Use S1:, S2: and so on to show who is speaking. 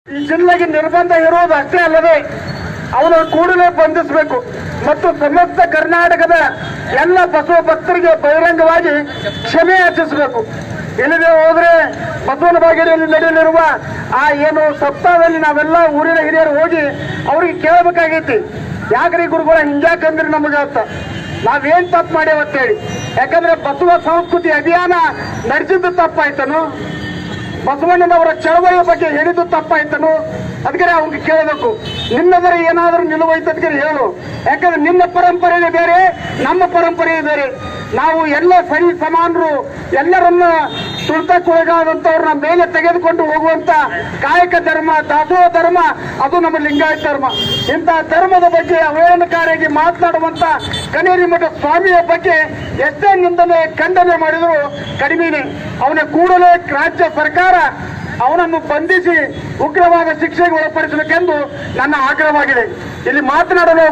S1: ಈ ಜಿಲ್ಲೆಗೆ ನಿರ್ಬಂಧ ಇರುವುದು ಅಷ್ಟೇ ಅಲ್ಲದೆ ಅವನ ಕೂಡಲೇ ಬಂಧಿಸಬೇಕು ಮತ್ತು ಸಮಸ್ತ ಕರ್ನಾಟಕದ ಎಲ್ಲ ಬಸವ ಭಕ್ತರಿಗೆ ಬಹಿರಂಗವಾಗಿ ಕ್ಷಮೆ ಯಾಚಿಸಬೇಕು. ಇಲ್ಲದೆ ಹೋದ್ರೆ ಬಸವನ ಬಾಗೇರಿಯಲ್ಲಿ ನಡೆಯಲಿರುವ ಆ ಏನು ಸಪ್ತಾಹದಲ್ಲಿ ನಾವೆಲ್ಲ ಊರಿನ ಹಿರಿಯರು ಹೋಗಿ ಅವ್ರಿಗೆ ಕೇಳಬೇಕಾಗೈತಿ, ಯಾಕ್ರಿ ಗುರುಗಳ ಹಿಂಗ್ಯಾಕಂದ್ರೆ ನಮಗೆ ಅಂತ ನಾವೇನ್ ತಪ್ಪು ಮಾಡ್ಯಾವತ್ತೇಳಿ. ಯಾಕಂದ್ರೆ ಬಸವ ಸಂಸ್ಕೃತಿ ಅಭಿಯಾನ ನಡೆಸಿದ್ದು ತಪ್ಪಾಯ್ತನು, ಬಸವಣ್ಣನವರ ಚಳವಳಿಯ ಬಗ್ಗೆ ಹೇಳಿದ್ದು ತಪ್ಪಾಯ್ತನು. ಅದಕ್ಕೆ ಅವ್ರಿಗೆ ಕೇಳಬೇಕು, ನಿನ್ನದರ ಏನಾದರೂ ನಿಲುವೈತೆ ಅದಕ್ಕೆ ಹೇಳು. ಯಾಕಂದ್ರೆ ನಿನ್ನ ಪರಂಪರೆನೇ ಬೇರೆ, ನಮ್ಮ ಪರಂಪರೆಯೇ ಬೇರೆ. ನಾವು ಎಲ್ಲ ಸರಿ ಸಮಾನರು, ಎಲ್ಲರನ್ನ ತುಳಿತಕ್ಕೊಳಗಾದಂಥವ್ರನ್ನ ಮೇಲೆ ತೆಗೆದುಕೊಂಡು ಹೋಗುವಂತ ಕಾಯಕ ಧರ್ಮ, ದಾಸೋಹ ಧರ್ಮ, ಅದು ನಮ್ಮ ಲಿಂಗಾಯತ ಧರ್ಮ. ಇಂತಹ ಧರ್ಮದ ಬಗ್ಗೆ ಅವಹೇಳನಕಾರಿಯಾಗಿ ಮಾತನಾಡುವಂತ ಕನೇರಿ ಮಠ ಸ್ವಾಮಿಯ ಬಗ್ಗೆ ಎಷ್ಟೇ ನಿಂದನೆ ಖಂಡನೆ ಮಾಡಿದ್ರು ಕಡಿಮೆನೆ. ಅವನ ಕೂಡಲೇ ರಾಜ್ಯ ಸರ್ಕಾರ ಅವನನ್ನು ಬಂಧಿಸಿ ಉಗ್ರವಾದ ಶಿಕ್ಷೆಗೆ ಒಳಪಡಿಸಬೇಕೆಂದು ನನ್ನ ಆಗ್ರಹವಾಗಿದೆ. ಇಲ್ಲಿ ಮಾತನಾಡಲು